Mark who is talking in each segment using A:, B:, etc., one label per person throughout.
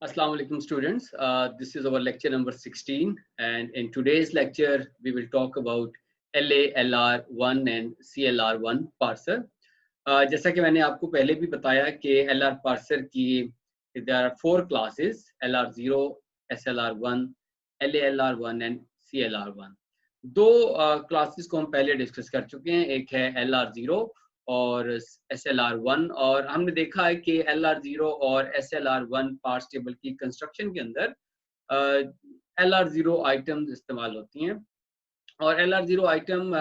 A: Assalamu alaikum students. This is our lecture number 16 and in today's lecture we will talk about LALR1 and CLR1 parser. जैसा कि मैंने आपको पहले भी बताया कि LR parser की there are four classes LR0, SLR1, LALR1 and CLR1. दो क्लासेस को हम पहले डिस्कस कर चुके हैं, एक है LR0 और SLR1 और हमने देखा है कि LR0 और SLR1 पार्ट्स टेबल की कंस्ट्रक्शन के अंदर LR0 आइटम्स इस्तेमाल होती हैं और LR0 आइटम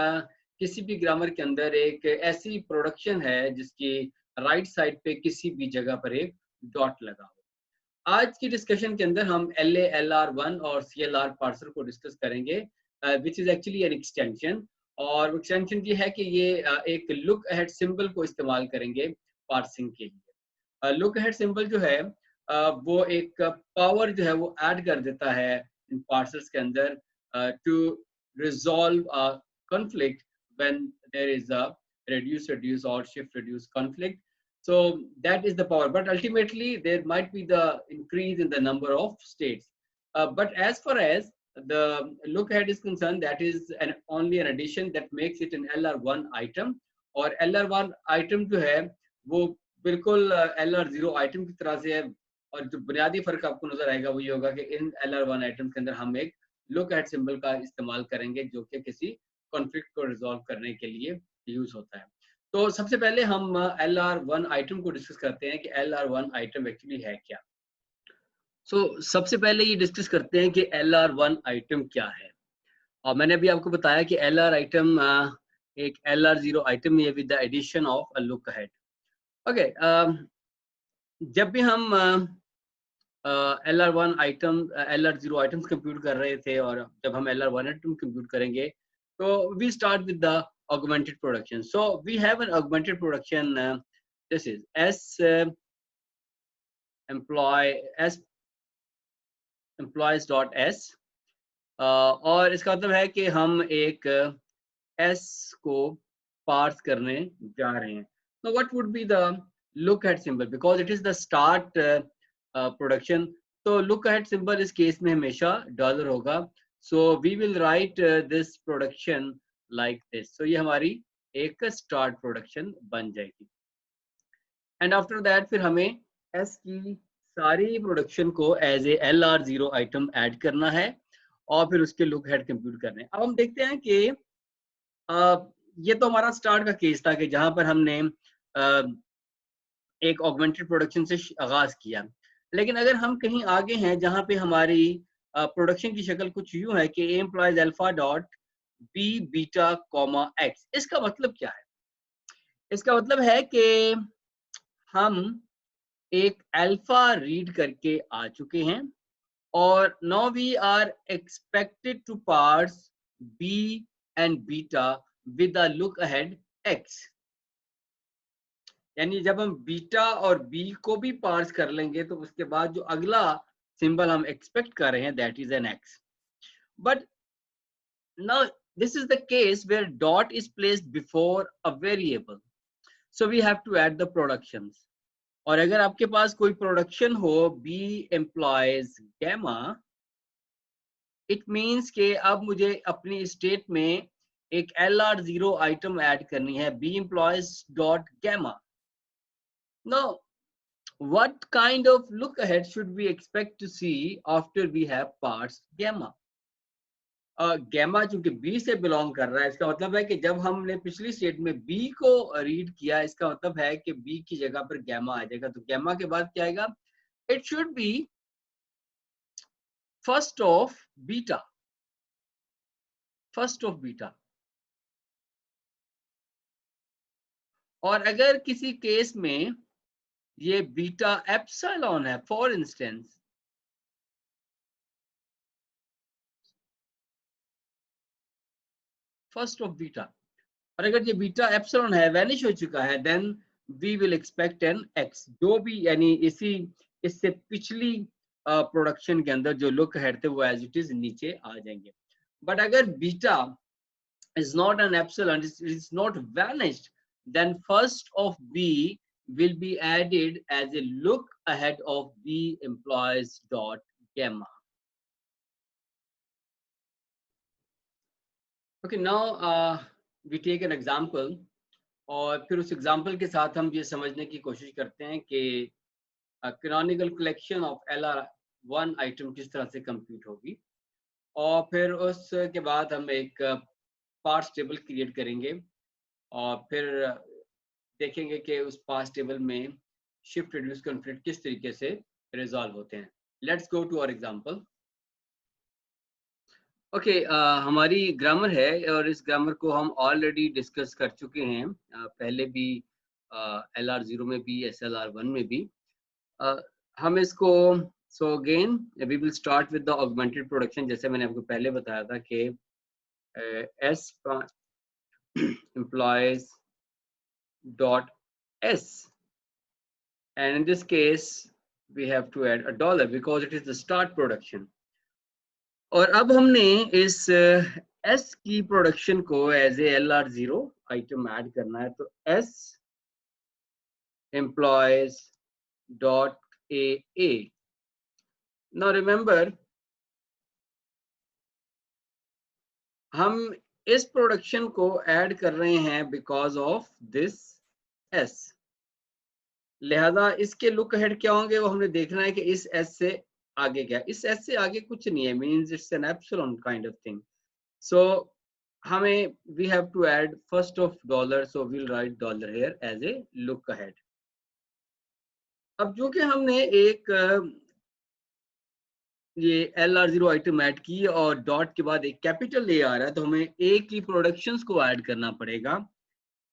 A: किसी भी ग्रामर के अंदर एक ऐसी प्रोडक्शन है जिसकी राइट साइड पे किसी भी जगह पर एक डॉट लगा हो। आज की डिस्कशन के अंदर हम LALR1 और CLR पार्सर को डिस्कस करेंगे which is actually an extension और एक्सटेंशन ये है कि ये एक लुक अहेड सिंबल को इस्तेमाल करेंगे पार्सिंग के लिए। लुक अहेड सिंबल जो है वो एक पावर जो है वो ऐड कर देता है इन पार्सर्स के अंदर to resolve a conflict when there is a reduce or shift reduce conflict. So that is the power, but ultimately there might be the increase in the number of states. But as far as the look ahead is concerned, that is only an addition that makes it an LR1 item. और LR1 item जो है वो बिल्कुल LR0 item की तरह से है और जो बुनियादी फर्क आपको नजर आएगा वो ये होगा कि इन LR1 आइटम्स के अंदर हम एक लुक एट सिंबल का इस्तेमाल करेंगे जो कि किसी कॉन्फ्लिक्ट को रिजॉल्व करने के लिए यूज होता है। तो सबसे पहले हम LR1 आइटम को डिस्कस करते हैं कि LR1 आइटम एक्चुअली है क्या। सबसे पहले ये डिस्कस करते हैं कि LR1 आइटम क्या है और मैंने अभी आपको बताया कि LR आइटम एक LR0 आइटम है with the addition of a look ahead. Okay, जब भी हम LR1 item LR0 items compute कर रहे थे और जब हम LR1 आइटम कंप्यूट करेंगे तो we start with the augmented production. So we have an augmented production. This is employees dot s और इसका मतलब है कि हम एक s को पार्स करने जा रहे हैं। So what would be the look ahead symbol because it is the start production. तो look ahead symbol इस केस में हमेशा डॉलर होगा। So we will write this production like this. So ये हमारी एक स्टार्ट प्रोडक्शन बन जाएगी एंड आफ्टर दैट फिर हमें S की सारी प्रोडक्शन को as a LR0 item add करना है और फिर उसके लुक हेड कंप्यूट करने हैं। अब हम देखते हैं कि ये तो हमारा स्टार्ट का केस था कि जहां पर हमने एक ऑगमेंटेड प्रोडक्शन से आगाज किया, लेकिन अगर हम कहीं आगे हैं जहां पे हमारी प्रोडक्शन की शक्ल कुछ यूं है कि implies alpha dot B beta comma X. इसका मतलब क्या है? इसका मतलब है कि हम एक अल्फा रीड करके आ चुके हैं और now we are expected to parse B and beta with a look ahead X. यानी जब हम बीटा और बी को भी पार्स कर लेंगे तो उसके बाद जो अगला सिंबल हम एक्सपेक्ट कर रहे हैं that is an x. But now this is the case where dot is placed before a variable, so we have to add the productions. और अगर आपके पास कोई प्रोडक्शन हो b employs gamma, it means कि अब मुझे अपनी स्टेट में एक LR0 आइटम ऐड करनी है b employs dot gamma. Now what kind of look ahead should we expect to see after we have parsed gamma? Gamma चूंकि बी से बिलोंग कर रहा है, इसका मतलब है कि जब हमने पिछली स्टेट में बी को रीड किया इसका मतलब है कि बी की जगह पर गैमा आ जाएगा। तो गैमा के बाद क्या आएगा? It should be first of beta, first of beta. और अगर किसी केस में ये बीटा एप्सिलॉन है for instance, first of beta, और अगर ये बीटा एप्सिलॉन है वैनिश हो चुका है then we will expect an X. जो भी यानी इससे पिछली प्रोडक्शन के अंदर जो लुक हेड थे वो एज इट इज नीचे आ जाएंगे। बट अगर beta is not an epsilon, it is not vanished, then first of B will be added as a look ahead of B employees dot gamma. Okay, now we take an example, और फिर उस example के साथ हम ये समझने की कोशिश करते हैं कि canonical collection of LR1 item किस तरह से कंप्यूट होगी, और फिर उसके बाद हम एक पार्ट्स टेबल क्रिएट करेंगे और फिर देखेंगे कि उस पार्ट्स टेबल में शिफ्ट रिड्यूस कॉन्फ्लिक्ट किस तरीके से रिजॉल्व होते हैं. Let's go to our example. Okay, हमारी ग्रामर है और इस ग्रामर को हम ऑलरेडी डिस्कस कर चुके हैं, पहले भी LR0 में भी SLR1 में भी. हम इसको so again we will start with the augmented production. जैसे मैंने आपको पहले बताया था कि S employees dot S, and in this case we have to add $1 because it is the start production. और अब हमने इस S की प्रोडक्शन को as a LR0 item add करना है. तो S employees dot AA. Now remember, हम इस प्रोडक्शन को ऐड कर रहे हैं बिकॉज ऑफ दिस S. लिहाजा इसके लुक अहेड क्या होंगे वो हमने देखना है कि इस S से आगे क्या. इस S से आगे कुछ नहीं है, means it's an epsilon kind of thing. So हमें we have to add first of $, so we'll write $, here as a look ahead. अब जो कि हमने एक ये LR0 आइटम ऐड की और डॉट के बाद एक कैपिटल A आ रहा है, तो हमें A की प्रोडक्शंस को ऐड करना पड़ेगा,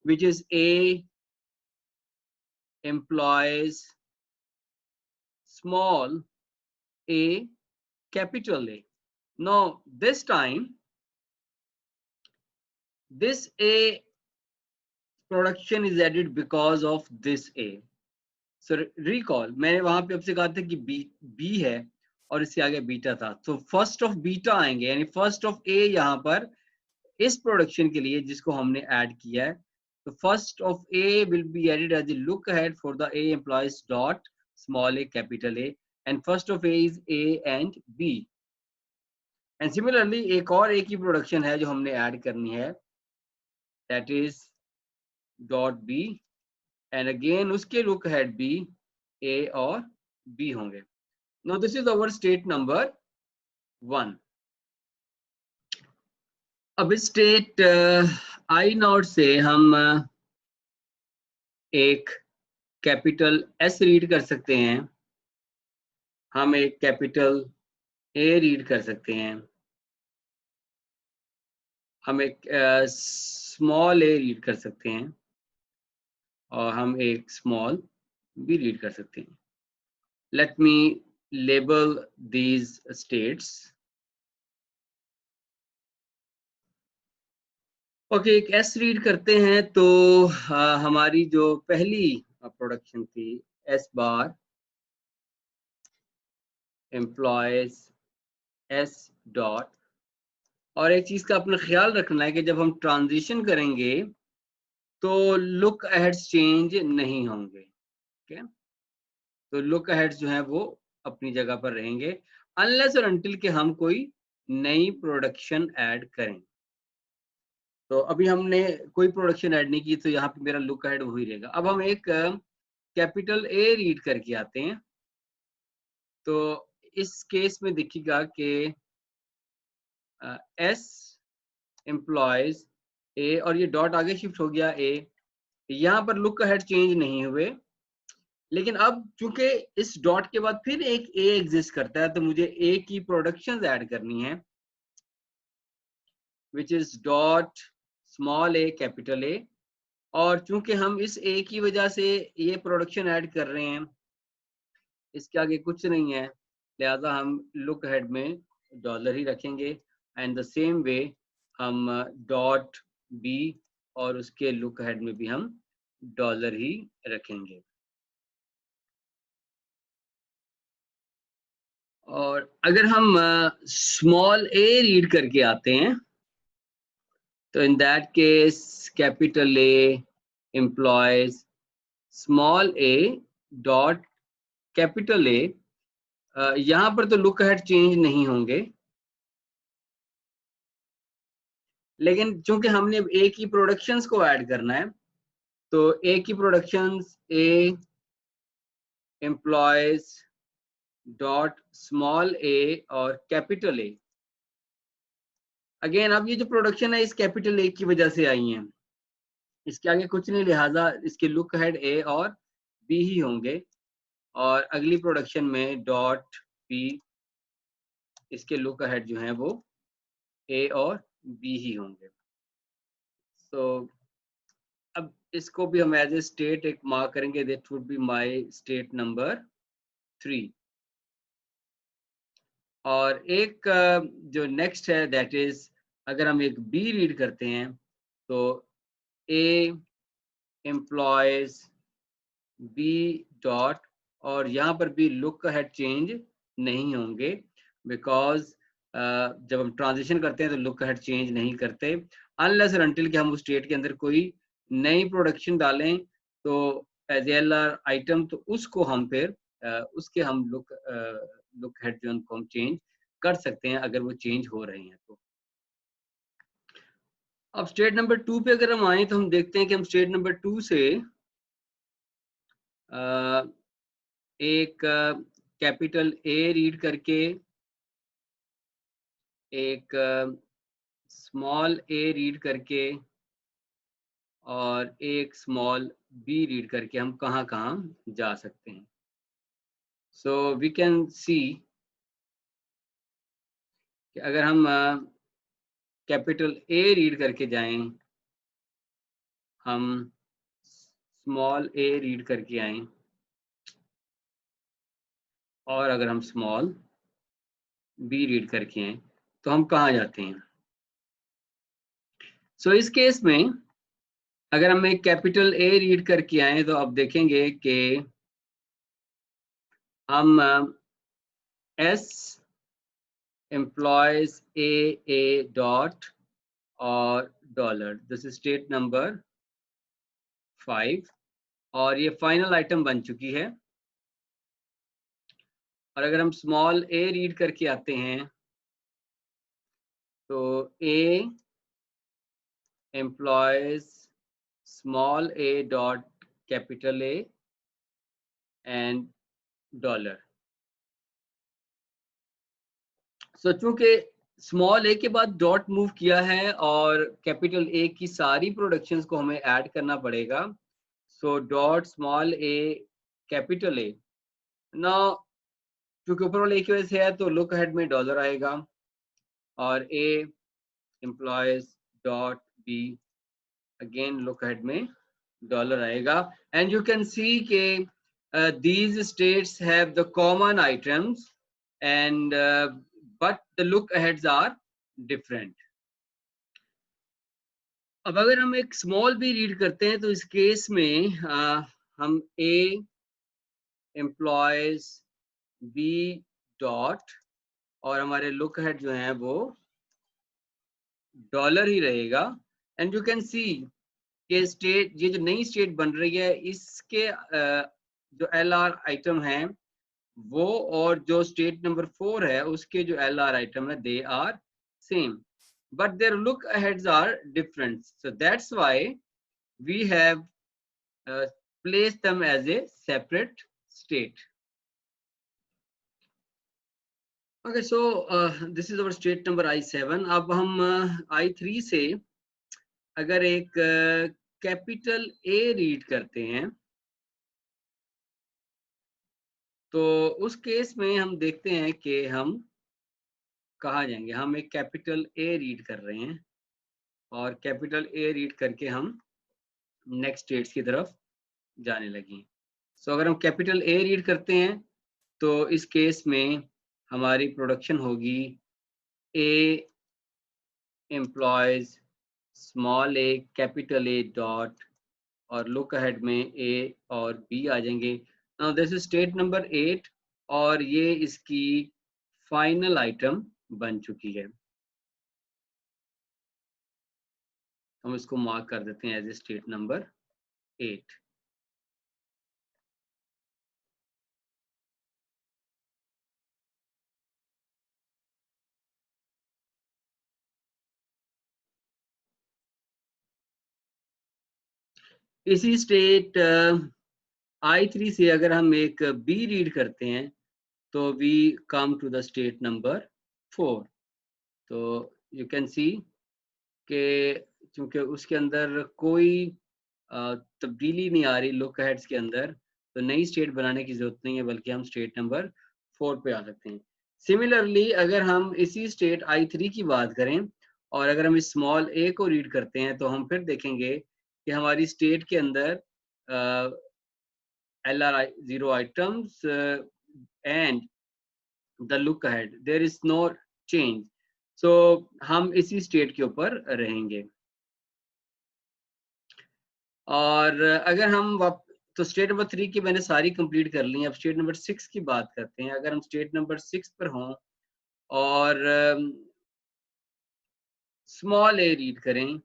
A: which is A employees small a capital A. Now this time this A production is added because of this A. So recall, मैंने वहां पे आपसे कहा था कि B है और इससे आगे बीटा था, तो फर्स्ट ऑफ बीटा आएंगे, यानी फर्स्ट ऑफ A यहाँ पर इस प्रोडक्शन के लिए जिसको हमने ऐड किया है. तो first of A will be added as a look ahead for the A employees dot small a capital A, and first of A is A and B. And similarly एक और A की production है जो हमने add करनी है, that is dot B, and again उसके look ahead भी A और B होंगे. Now this is our state number 1. अब स्टेट I0 से हम एक कैपिटल S रीड कर सकते हैं, हम एक कैपिटल A रीड कर सकते हैं, हम एक स्मॉल A रीड कर सकते हैं और हम एक स्मॉल B रीड कर सकते हैं. Let me label these states. Okay, एक S रीड करते हैं तो हमारी जो पहली प्रोडक्शन थी S बार एम्प्लॉयज S डॉट. और एक चीज का अपना ख्याल रखना है कि जब हम ट्रांजिशन करेंगे तो लुक अहेड्स चेंज नहीं होंगे. ओके, तो लुक अहेड्स जो है वो अपनी जगह पर रहेंगे अनलेस और अनटिल के हम कोई नई प्रोडक्शन ऐड करें. तो अभी हमने कोई प्रोडक्शन ऐड नहीं की, तो यहाँ पे मेरा लुक अहेड वही रहेगा. अब हम एक कैपिटल A रीड करके आते हैं, तो इस केस में देखिएगा कि S एम्प्लॉयज A और ये डॉट आगे शिफ्ट हो गया A. यहाँ पर लुक अहेड चेंज नहीं हुए, लेकिन अब चूंकि इस डॉट के बाद फिर एक A एग्जिस्ट करता है, तो मुझे A की प्रोडक्शंस ऐड करनी है, which is dot small a capital A. और चूंकि हम इस A की वजह से ये प्रोडक्शन ऐड कर रहे हैं, इसके आगे कुछ नहीं है, लिहाजा हम लुक अहेड में $, ही रखेंगे. एंड द सेम वे हम डॉट B और उसके लुक अहेड में भी हम $, ही रखेंगे. और अगर हम स्मॉल A रीड करके आते हैं, तो in that case capital A employees small A dot capital ए, यहाँ पर तो लुक अहेड चेंज नहीं होंगे, लेकिन चूंकि हमने ए की प्रोडक्शंस को ऐड करना है, तो ए की प्रोडक्शंस ए एम्प्लॉयज डॉट स्मॉल ए और कैपिटल ए। अगेन अब ये जो प्रोडक्शन है इस कैपिटल ए की वजह से आई है, इसके आगे कुछ नहीं, लिहाजा इसके लुक हेड ए और बी ही होंगे, और अगली प्रोडक्शन में डॉट बी, इसके लुक हेड जो हैं वो ए और बी ही होंगे। सो अब इसको भी हम एज ए स्टेट एक मार्क करेंगे, that would be my state number 3। और एक जो नेक्स्ट है दैट इज, अगर हम एक बी रीड करते हैं तो ए एम्प्लॉयज बी डॉट, और यहाँ पर भी लुक हेड चेंज नहीं होंगे, बिकॉज जब हम ट्रांजिशन करते हैं तो लुक हेड चेंज नहीं करते अनलेस और अनटिल कि हम उस स्टेट के अंदर कोई नई प्रोडक्शन डालें, तो एज एल आर आइटम, तो उसको हम फिर उसके हम लुक हेड जो उनको हम चेंज कर सकते हैं अगर वो चेंज हो रहे हैं तो। अब स्टेट नंबर 2 पे अगर हम आए तो हम देखते हैं कि हम स्टेट नंबर 2 से एक कैपिटल ए रीड करके, एक स्मॉल ए रीड करके, और एक स्मॉल बी रीड करके हम कहाँ कहाँ जा सकते हैं। सो वी कैन सी कि अगर हम कैपिटल ए रीड करके जाएं, हम स्मॉल ए रीड करके आए, और अगर हम स्मॉल बी रीड करके आए तो हम कहाँ जाते हैं। सो इस केस में अगर हम एक कैपिटल ए रीड करके आए तो आप देखेंगे कि हम एस एम्प्लॉयज ए डॉट और dollar, this is state number 5, और ये फाइनल आइटम बन चुकी है। और अगर हम स्मॉल ए रीड करके आते हैं तो A implies small A dot capital A and dollar. So चूंकि स्मॉल ए के बाद डॉट मूव किया है और कैपिटल ए की सारी प्रोडक्शंस को हमें ऐड करना पड़ेगा, so dot small A capital ए। ना क्योंकि ऊपर वाले ए की वजह से है तो लुक हेड में डॉलर आएगा, और A implies dot B, again look ahead में डॉलर आएगा। एंड यू कैन सी के these states have the common items and but the look aheads are different. अब अगर हम एक स्मॉल बी रीड करते हैं तो इस केस में हम ए एम्प्लॉयज बी डॉट, और हमारे लुक हेड जो है वो डॉलर ही रहेगा। एंड यू कैन सी के स्टेट, ये जो नई स्टेट बन रही है इसके जो एल आर आइटम है वो, और जो स्टेट नंबर 4 है उसके जो एल आर आइटम है they are same, but their look aheads are different, so that's why we have placed them as a separate state. Okay, so this is our state number I7. अब हम I3 से अगर एक capital A read करते हैं तो उस case में हम देखते हैं कि हम कहाँ जाएंगे। हम एक कैपिटल ए रीड कर रहे हैं, और कैपिटल ए रीड करके हम नेक्स्ट स्टेट्स की तरफ जाने लगी। सो अगर हम कैपिटल ए रीड करते हैं तो इस केस में हमारी प्रोडक्शन होगी A implies small A capital A dot, और लुक अहेड में ए और बी आ जाएंगे। Now this is state number 8, और ये इसकी फाइनल आइटम बन चुकी है। हम इसको मार्क कर देते हैं एज ए स्टेट नंबर 8। इसी स्टेट I3 से अगर हम एक बी रीड करते हैं तो we come to the state number 4। तो यू कैन सी कि चूंकि उसके अंदर कोई तब्दीली नहीं आ रही लुक हेड्स के अंदर, तो नई स्टेट बनाने की जरूरत नहीं है, बल्कि हम स्टेट नंबर 4 पे आ सकते हैं। सिमिलरली अगर हम इसी स्टेट I3 की बात करें और अगर हम इस स्मॉल a को रीड करते हैं तो हम फिर देखेंगे कि हमारी स्टेट के अंदर LR0 items and the look ahead there is no change, so हम इसी स्टेट के ऊपर रहेंगे। और अगर हम तो स्टेट नंबर 3 की मैंने सारी कंप्लीट कर ली है। अब स्टेट नंबर 6 की बात करते हैं। अगर हम स्टेट नंबर 6 पर हों और स्मॉल ए रीड करें,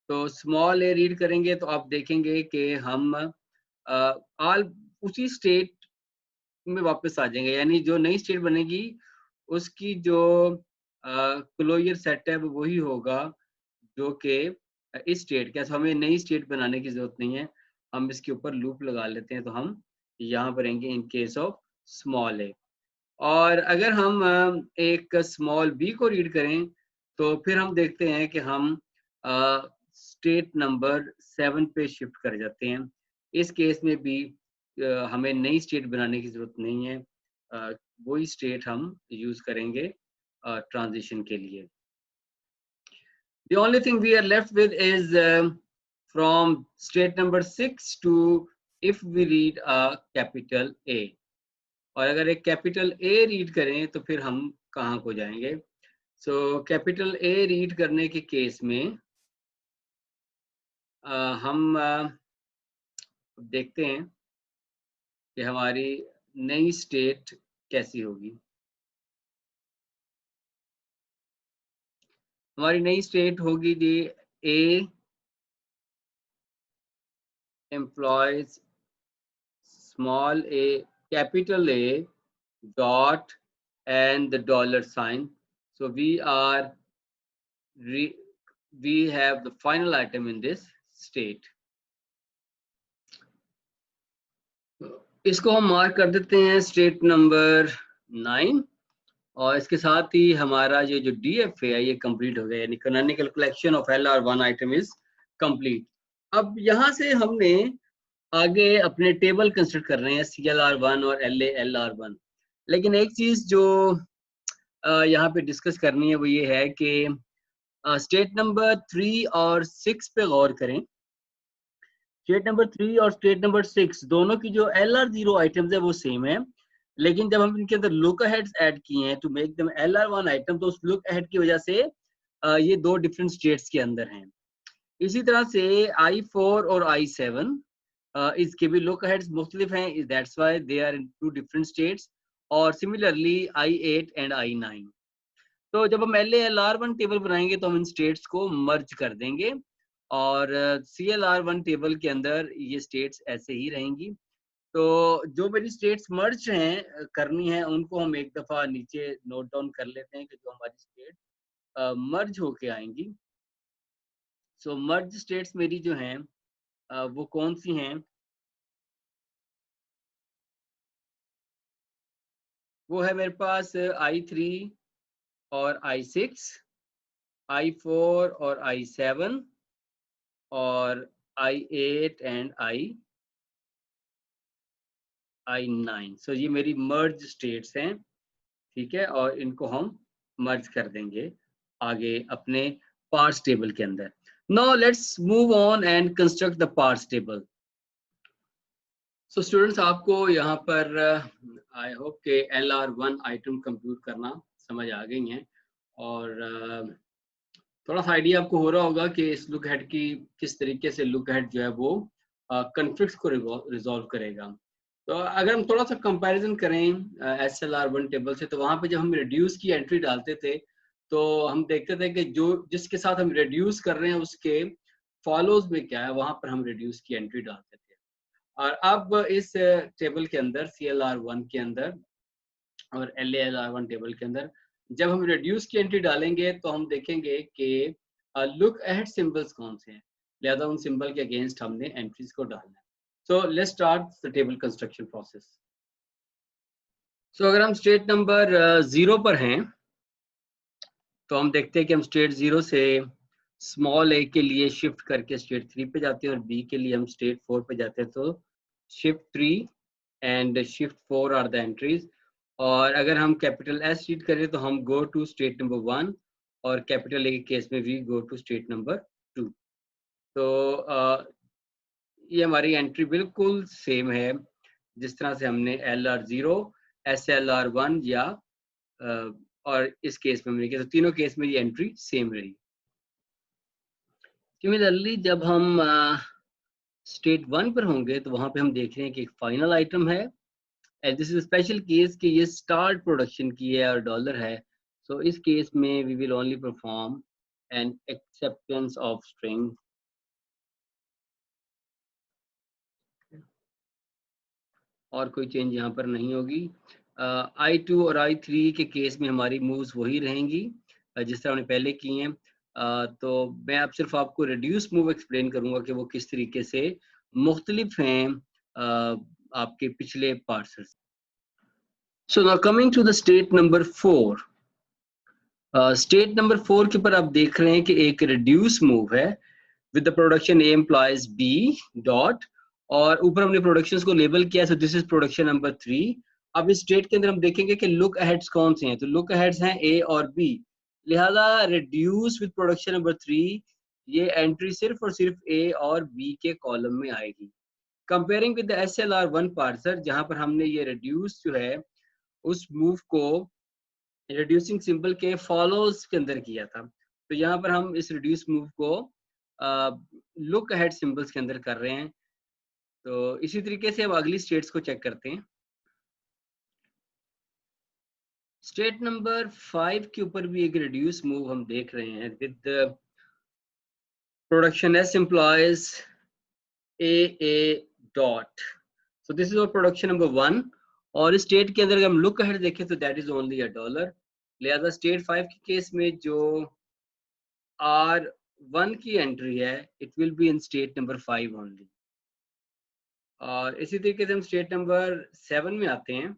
A: तो स्मॉल ए रीड करेंगे तो आप देखेंगे कि हम ऑल उसी स्टेट में वापस आ जाएंगे, यानी जो नई स्टेट बनेगी उसकी जो क्लोजर सेट है वो वही होगा जो कि इस स्टेट का। हमें नई स्टेट बनाने की जरूरत नहीं है, हम इसके ऊपर लूप लगा लेते हैं तो हम यहाँ पर रहेंगे इन केस ऑफ स्मॉल ए। और अगर हम एक स्मॉल बी को रीड करें तो फिर हम देखते हैं कि हम स्टेट नंबर 7 पे शिफ्ट कर जाते हैं। इस केस में भी हमें नई स्टेट बनाने की जरूरत नहीं है, वही स्टेट हम यूज करेंगे ट्रांजिशन के लिए। The only thing we are left with is from state number 6 to if we read a capital A। और अगर एक कैपिटल A रीड करें तो फिर हम कहाँ को जाएंगे? सो कैपिटल A रीड करने के केस में हम देखते हैं कि हमारी नई स्टेट कैसी होगी। हमारी नई स्टेट होगी जी A employs small a capital A dot and the dollar sign. So we have the final item in this state. इसको हम मार्क कर देते हैं स्टेट नंबर 9 और इसके साथ ही हमारा ये जो DF है ये कंप्लीट हो गया, यानी canonical collection of LR1 item is complete. अब यहाँ से हमने आगे अपने टेबल कंसिडर कर रहे हैं CLR1 और LALR1। लेकिन एक चीज जो यहाँ पे डिस्कस करनी है वो ये है कि स्टेट नंबर 3 और 6 पे गौर करें। स्टेट नंबर 3 और स्टेट नंबर 6 दोनों की जो LR0 आइटम्स है वो सेम है, लेकिन जब हम इनके अंदर लुक अहेड्स ऐड किए हैं to make them LR1 item, तो उस लुक अहेड की वजह से ये दो डिफरेंट स्टेट्स के अंदर हैं। इसी तरह से I4 और I7 इसके भी लुक अहेड्स मुख्तलिफ हैं, that's why they are in two different states. और सिमिलरली I8 एंड I9। तो जब हम LALR1 टेबल बनाएंगे तो हम इन स्टेट्स को मर्ज कर देंगे और CLR1 टेबल के अंदर ये स्टेट्स ऐसे ही रहेंगी। तो जो मेरी स्टेट्स मर्ज हैं करनी है उनको हम एक दफा नीचे नोट डाउन कर लेते हैं कि जो हमारी स्टेट मर्ज होके आएंगी। सो मर्ज स्टेट्स मेरी जो हैं वो कौन सी हैं? वो है मेरे पास I3 और I6, I4 और I7 और I8 एंड I9। सो ये मेरी मर्ज स्टेट्स हैं, ठीक है, और इनको हम मर्ज कर देंगे आगे अपने पार्ट्स टेबल के अंदर। Now let's move on and construct the parts table. So students, आपको यहाँ पर आई होप के LR1 आइटम कंप्यूट करना समझ आ गई हैं और थोड़ा सा आइडिया आपको हो रहा होगा कि इस लुक हेड की किस तरीके से लुक हेड जो है वो कॉन्फ्लिक्ट्स को रिजॉल्व करेगा। तो अगर हम थोड़ा सा कंपैरिजन करें SLR1 टेबल से, तो वहाँ पे जब हम रिड्यूस की एंट्री डालते थे तो हम देखते थे कि जो जिसके साथ हम रिड्यूस कर रहे हैं उसके फॉलोज में क्या है, वहाँ पर हम रिड्यूस की एंट्री डालते थे। और अब इस टेबल के अंदर CLR1 के अंदर और LALR1 टेबल के अंदर जब हम रिड्यूस की एंट्री डालेंगे तो हम देखेंगे कि लुक अहेड सिंबल्स कौन से हैं। लिहाजा उन सिंबल के अगेंस्ट हमने एंट्रीज को डालना है। So let's start the table construction process. So अगर हम स्टेट नंबर 0 पर हैं तो हम देखते हैं कि हम स्टेट 0 से स्मॉल a के लिए शिफ्ट करके स्टेट 3 पे जाते हैं और b के लिए हम स्टेट 4 पे जाते हैं। तो shift 3 and shift 4 are the entries. और अगर हम कैपिटल S रीड करें तो हम गो टू स्टेट नंबर 1 और कैपिटल A के केस में we go to state number 2। तो ये हमारी एंट्री बिल्कुल सेम है जिस तरह से हमने LR0, SLR1 या और इस केस में हमने किया। तो तीनों केस में ये एंट्री सेम रही। सिमिलरली जब हम स्टेट 1 पर होंगे तो वहां पे हम देख रहे हैं कि एक फाइनल आइटम है and this is special case कि ये स्टार्ट प्रोडक्शन की है और डॉलर है। सो इस केस में we will only perform an acceptance of string. और कोई चेंज यहाँ पर नहीं होगी। I2 और I3 के केस में हमारी मूव्स वही रहेंगी जिस तरह हमने पहले की हैं। तो मैं अब सिर्फ आपको रिड्यूस मूव एक्सप्लेन करूंगा कि वो किस तरीके से मुख्तलिफ हैं आपके पिछले पार्सर से। So now coming to the state number 4। State number 4 के ऊपर आप देख रहे हैं कि एक रिड्यूस मूव है with the production A implies B dot और ऊपर हमने प्रोडक्शंस को लेबल किया। So this is production number 3। अब इस स्टेट के अंदर हम देखेंगे कि लुक अहेड्स कौन से हैं। तो लुक अहेड्स हैं A और B, लिहाजा रिड्यूस विद प्रोडक्शन नंबर 3 ये एंट्री सिर्फ और सिर्फ A और B के कॉलम में आएगी। Comparing with the SLR1 parser जहां पर हमने ये रिड्यूस जो है उस मूव को रिड्यूसिंग सिंबल के फॉलोज के अंदर किया था। तो यहाँ पर हम इस रिड्यूस मूव को लुक अहेड सिंबल्स के अंदर कर रहे हैं। तो इसी तरीके से अब अगली स्टेट्स को चेक करते हैं। स्टेट नंबर 5 के ऊपर भी एक रिड्यूस मूव हम देख रहे हैं with production S implies A dot. So this is our production number 1 और इस स्टेट के अंदर अगर हम लुक अहेड देखें तो that is only a dollar. लिहाजा स्टेट 5 के केस में जो R1 की एंट्री है it will be in state number 5 only. और इसी तरीके से हम स्टेट नंबर 7 में आते हैं।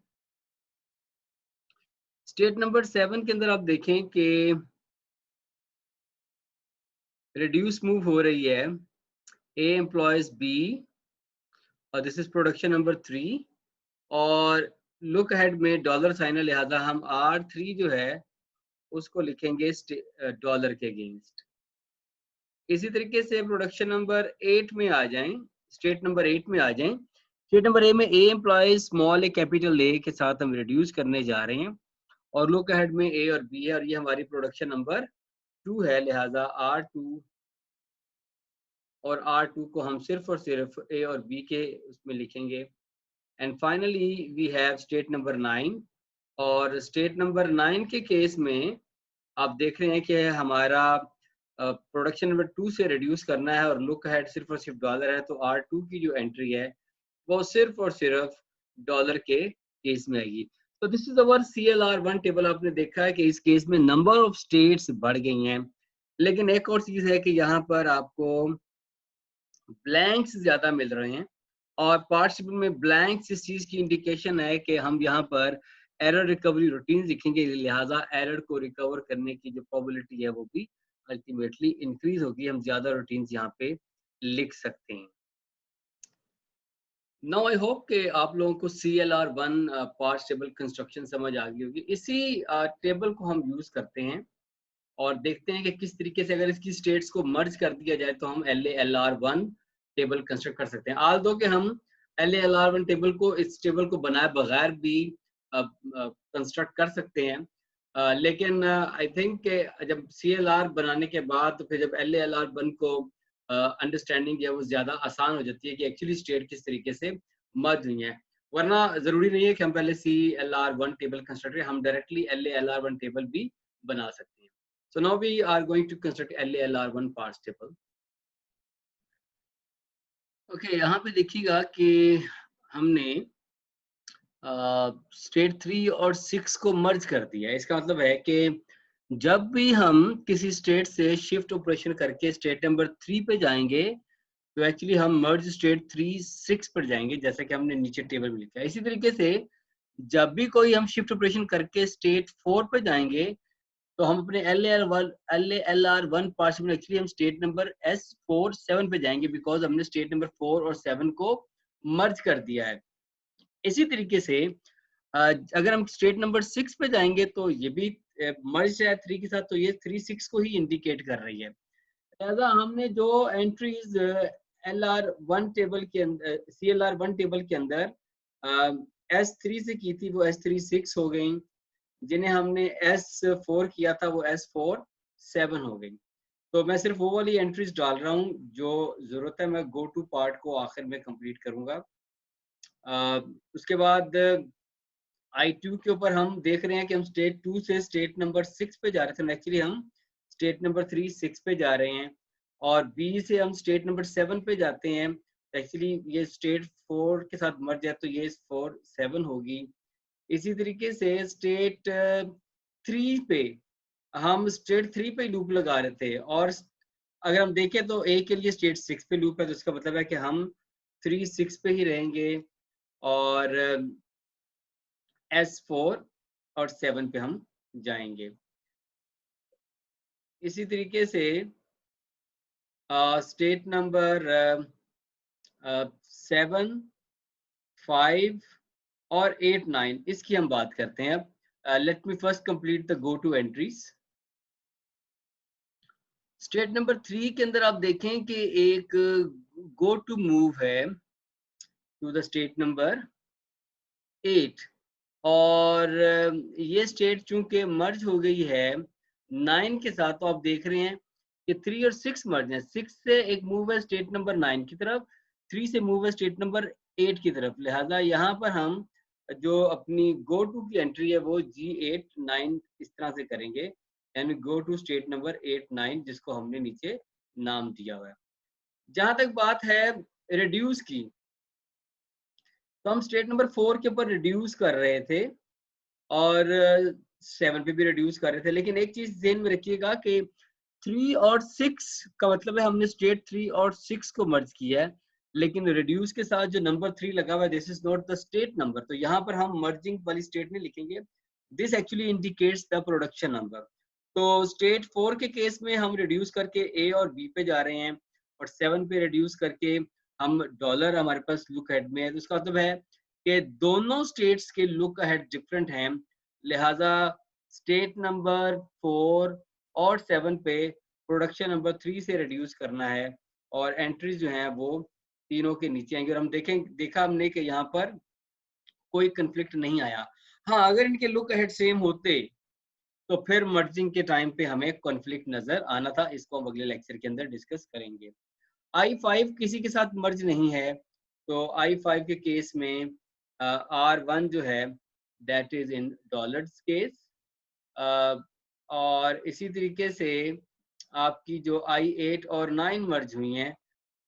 A: स्टेट नंबर 7 के अंदर आप देखें कि रिड्यूस मूव हो रही है A एम्प्लॉयज B और दिस इज प्रोडक्शन नंबर 3 और लुक अहेड में डॉलर साइन है, लिहाजा हम R3 जो है उसको लिखेंगे डॉलर के अगेंस्ट। इसी तरीके से प्रोडक्शन नंबर 8 में आ जाएं, स्टेट नंबर 8 में आ जाएं। स्टेट नंबर A में A employees small A capital A के साथ हम रिड्यूस करने जा रहे हैं और लुक अहेड में A और B है और ये हमारी प्रोडक्शन नंबर 2 है, लिहाजा R2 और R2 को हम सिर्फ और सिर्फ A और B के उसमें लिखेंगे। And finally we have state number 9 और स्टेट नंबर 9 के केस में आप देख रहे हैं कि हमारा प्रोडक्शन नंबर 2 से रिड्यूस करना है और लुक अहेड सिर्फ और सिर्फ डॉलर है। तो R2 की जो एंट्री है वो सिर्फ और सिर्फ डॉलर के केस में आएगी। तो this is our CLR1 table. आपने देखा है कि इस केस में नंबर ऑफ स्टेट्स बढ़ गई हैं, लेकिन एक और चीज है कि यहाँ पर आपको ब्लैंक्स ज्यादा मिल रहे हैं और पार्टिसिपल में ब्लैंक्स इस चीज की इंडिकेशन है कि हम यहाँ पर एरर रिकवरी रूटीन लिखेंगे, लिहाजा एरर को रिकवर करने की जो प्रोबेबिलिटी है वो भी अल्टीमेटली इंक्रीज होगी। हम ज्यादा रूटीन्स यहाँ पे लिख सकते हैं। नाउ आई होप कि आप लोगों को CLR1 पार्ट्स टेबल कंस्ट्रक्शन समझ आ गई होगी। इसी टेबल को हम यूज करते हैं और देखते हैं कि किस तरीके से अगर इसकी स्टेट्स को मर्ज कर दिया जाए तो हम LALR1 टेबल कंस्ट्रक्ट कर सकते हैं। आल दो कि हम LALR1 टेबल को इस टेबल को बनाए बगैर भी कंस्ट्रक्ट कर सकते हैं, लेकिन आई थिंक जब CLR बनाने के बाद तो फिर जब LALR1 को अंडरस्टैंडिंग है वो ज्यादा आसान हो जाती है कि एक्चुअली स्टेट किस तरीके से मर्ज हुई है। वरना जरूरी नहीं है कि हम पहले CLR1 टेबल कंस्ट्रक्ट करें, हम डायरेक्टली LALR1 टेबल भी बना सकते हैं। So now we are going to construct LALR1 parts table. Okay, यहाँ पे देखिएगा कि हमने स्टेट 3 और 6 को मर्ज कर दिया है। इसका मतलब है कि जब भी हम किसी स्टेट से शिफ्ट ऑपरेशन करके स्टेट नंबर 3 पे जाएंगे तो एक्चुअली हम मर्ज स्टेट 3 6 पर जाएंगे, जैसा कि हमने नीचे टेबल में लिखा है। इसी तरीके से जब भी कोई हम शिफ्ट ऑपरेशन करके स्टेट 4 पे जाएंगे तो हम अपने LALR1 पार्ट्स में एक्चुअली हम स्टेट नंबर S4 7 पे जाएंगे, बिकॉज हमने स्टेट नंबर 4 और 7 को मर्ज कर दिया है। इसी तरीके से अगर हम स्टेट नंबर 6 पे जाएंगे तो ये भी मर्ज है 3 के साथ, तो ये 3 6 को ही इंडिकेट कर रही है। लिहाजा हमने जो एंट्रीज LR1 टेबल के अंदर, CLR1 टेबल के अंदर S3 से की थी वो S3 6 हो गई, जिन्हें हमने S4 किया था वो S4 7 हो गई। तो मैं सिर्फ वो वाली एंट्रीज डाल रहा हूँ जो जरूरत है, मैं गो टू पार्ट को आखिर में कंप्लीट करूंगा। उसके बाद I2 के ऊपर हम देख रहे हैं कि हम स्टेट 2 से स्टेट नंबर 6 पे जा रहे थे, एक्चुअली हम स्टेट नंबर 3 6 पे जा रहे हैं, और B से हम स्टेट नंबर 7 पे जाते हैं। एक्चुअली ये स्टेट 4 के साथ मर्ज है तो ये 4 7 होगी। इसी तरीके से स्टेट 3 पे हम स्टेट 3 पे लूप लगा रहे थे, और अगर हम देखें तो A के लिए स्टेट 6 पे लूप है, तो इसका मतलब है कि हम 3 6 पे ही रहेंगे और S4 और 7 पे हम जाएंगे। इसी तरीके से स्टेट नंबर 7 5 और 8 9 इसकी हम बात करते हैं। Let me first complete the go to entries. State number 3 के अंदर आप देखें कि एक गो टू मूव है टू द स्टेट नंबर 8, और ये स्टेट चूंकि मर्ज हो गई है 9 के साथ, तो आप देख रहे हैं कि 3 और 6 मर्ज हैं। 6 से एक मूव है स्टेट नंबर 9 की तरफ, 3 से मूव है स्टेट नंबर 8 की तरफ। लिहाजा यहाँ पर हम जो अपनी गो टू की एंट्री है वो G8 9 इस तरह से करेंगे, यानी गो टू स्टेट नंबर 8 9, जिसको हमने नीचे नाम दिया हुआ है। जहां तक बात है रिड्यूस की, तो हम स्टेट नंबर 4 के ऊपर रिड्यूस कर रहे थे और 7 पे भी रिड्यूस कर रहे थे, लेकिन एक चीज ध्यान में रखिएगा कि 3 और 6 का मतलब है हमने स्टेट 3 और 6 को मर्ज किया है, लेकिन रिड्यूस के साथ जो नंबर 3 लगा हुआ है this is not the state number, तो यहाँ पर हम मर्जिंग वाली स्टेट नहीं लिखेंगे। This actually indicates the production number. तो स्टेट 4 के केस में हम रिड्यूस करके A और B पे जा रहे हैं, और 7 पे रिड्यूस करके हम डॉलर हमारे पास लुक हेड में है, तो इसका मतलब है कि दोनों स्टेट्स के लुक हेड डिफरेंट हैं। लिहाजा स्टेट नंबर 4 और 7 पे प्रोडक्शन नंबर 3 से रिड्यूस करना है, और एंट्रीज जो हैं वो तीनों के नीचे आएंगे। और हम देखा हमने कि यहाँ पर कोई कंफ्लिक्ट नहीं आया। हाँ, अगर इनके लुक हेड सेम होते तो फिर मर्जिंग के टाइम पे हमें कॉन्फ्लिक्ट नजर आना था। इसको हम अगले लेक्चर के अंदर डिस्कस करेंगे। I5 किसी के साथ मर्ज नहीं है, तो I5 के केस में R1 जो है that is in dollars case. और इसी तरीके से आपकी जो I8 और 9 मर्ज हुई हैं,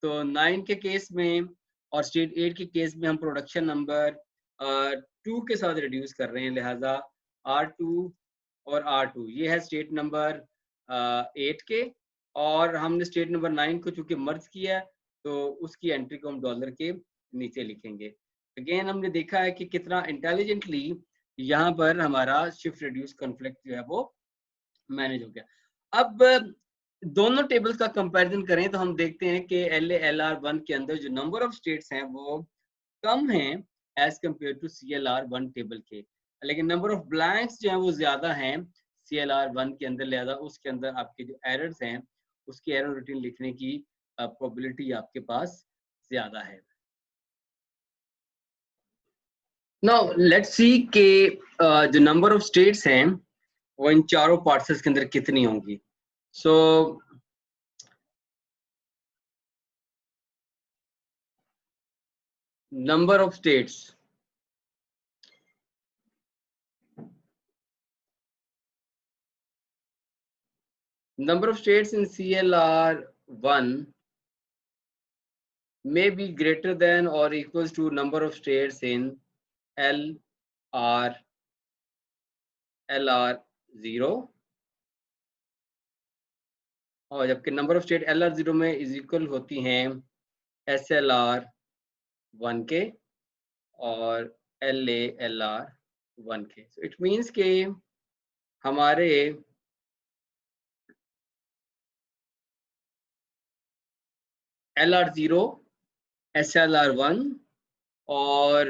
A: तो 9 के केस में और स्टेट 8 के केस में हम प्रोडक्शन नंबर 2 के साथ रिड्यूस कर रहे हैं। लिहाजा R2 और R2 ये है स्टेट नंबर 8 के, और हमने स्टेट नंबर 9 को चूंकि मर्ज किया है तो उसकी एंट्री को हम डॉलर के नीचे लिखेंगे। अगेन हमने देखा है कि कितना इंटेलिजेंटली यहाँ पर हमारा शिफ्ट रिड्यूस कॉन्फ्लिक्ट जो है वो मैनेज हो गया। अब दोनों टेबल्स का कंपैरिजन करें तो हम देखते हैं कि LALR1 के अंदर जो नंबर ऑफ स्टेट्स हैं वो कम हैं as compare to CLR1 table के, लेकिन नंबर ऑफ ब्लैंक्स जो हैं वो ज्यादा हैं CLR1 के अंदर। लिहाजा उसके अंदर आपके जो एरर्स हैं उसकी एरर रूटीन लिखने की प्रोबेबिलिटी आपके पास ज्यादा है। नाउ लेट्स सी के जो नंबर ऑफ स्टेट्स हैं वो इन चारों पार्ट्स के अंदर कितनी होंगी। सो number of states, number of states in CLR1 may be greater than or equals to number of states in LR LR0, और जबकि नंबर ऑफ स्टेट LR0 में इज इक्वल होती हैं SLR1 के और LALR1 के। So इट मीन्स के हमारे LR0, SLR1 और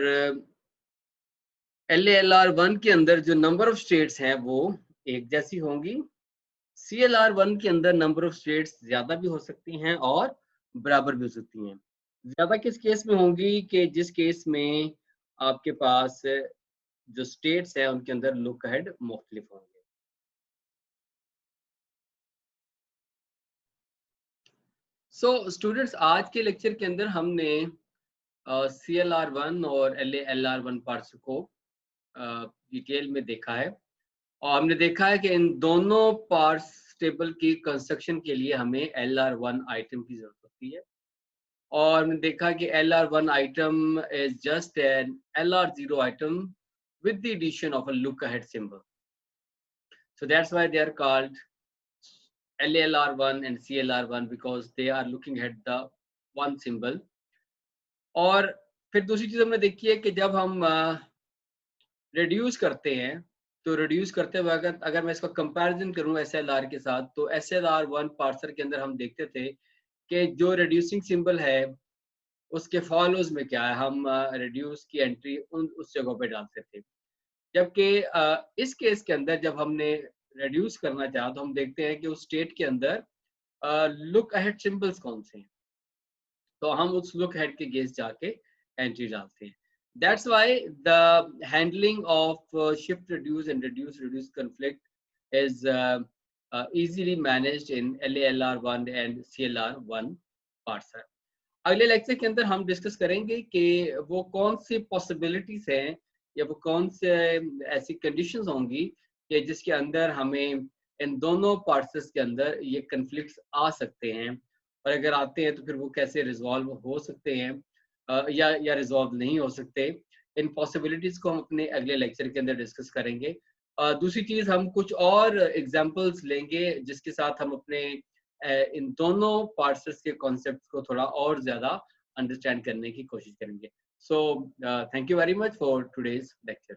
A: LALR1 के अंदर जो नंबर ऑफ स्टेट्स हैं वो एक जैसी होंगी। CLR1 के अंदर नंबर ऑफ स्टेट्स ज्यादा भी हो सकती हैं और बराबर भी हो सकती हैं। ज्यादा किस केस में होंगी कि जिस केस में आपके पास जो स्टेट्स हैं उनके अंदर लुक अहेड मुख्तलिफ होंगे। सो स्टूडेंट्स, आज के लेक्चर के अंदर हमने CLR1 और LALR1 पार्ट्स को डिटेल में देखा है और हमने देखा है कि इन दोनों पार्ट्स टेबल की कंस्ट्रक्शन के लिए हमें LR1 आइटम की जरूरत होती है और हमने देखा कि LR1 item is just an LR0 item with the addition of a look ahead symbol. So that's why they are called LALR1 and CLR1 because they are looking at the one symbol. और फिर दूसरी चीज हमने देखी है कि जब हम रिड्यूस करते हैं तो रिड्यूस करते हुए अगर मैं इसका कंपैरिजन करूं SLR के साथ तो SLR1 पार्सर के अंदर हम देखते थे कि जो रिड्यूसिंग सिंबल है उसके फॉलोज में क्या है, हम रिड्यूस की एंट्री उस जगह पे डालते थे। जबकि इस केस के अंदर जब हमने रिड्यूस करना चाहा तो हम देखते हैं कि उस स्टेट के अंदर लुक अहेड सिंबल्स कौन से हैं, तो हम उस लुक अहेड के गेस जाके एंट्री डालते हैं। That's why the handling of shift reduce and reduce conflict is easily managed in LALR1 and CLR1 parser. अगले लेक्चर के अंदर हम डिस्कस करेंगे कि वो कौन सी पॉसिबिलिटीज हैं या वो कौन से ऐसी कंडीशंस होंगी कि जिसके अंदर हमें इन दोनों पार्ट्स के अंदर ये कन्फ्लिक्ट्स आ सकते हैं और अगर आते हैं तो फिर वो कैसे रिजॉल्व हो सकते हैं या रिजॉल्व नहीं हो सकते। इन पॉसिबिलिटीज को हम अपने अगले लेक्चर के अंदर डिस्कस करेंगे। दूसरी चीज, हम कुछ और एग्जांपल्स लेंगे जिसके साथ हम अपने इन दोनों पार्ट्स के कॉन्सेप्ट को थोड़ा और ज्यादा अंडरस्टैंड करने की कोशिश करेंगे। So thank you very much for today's lecture.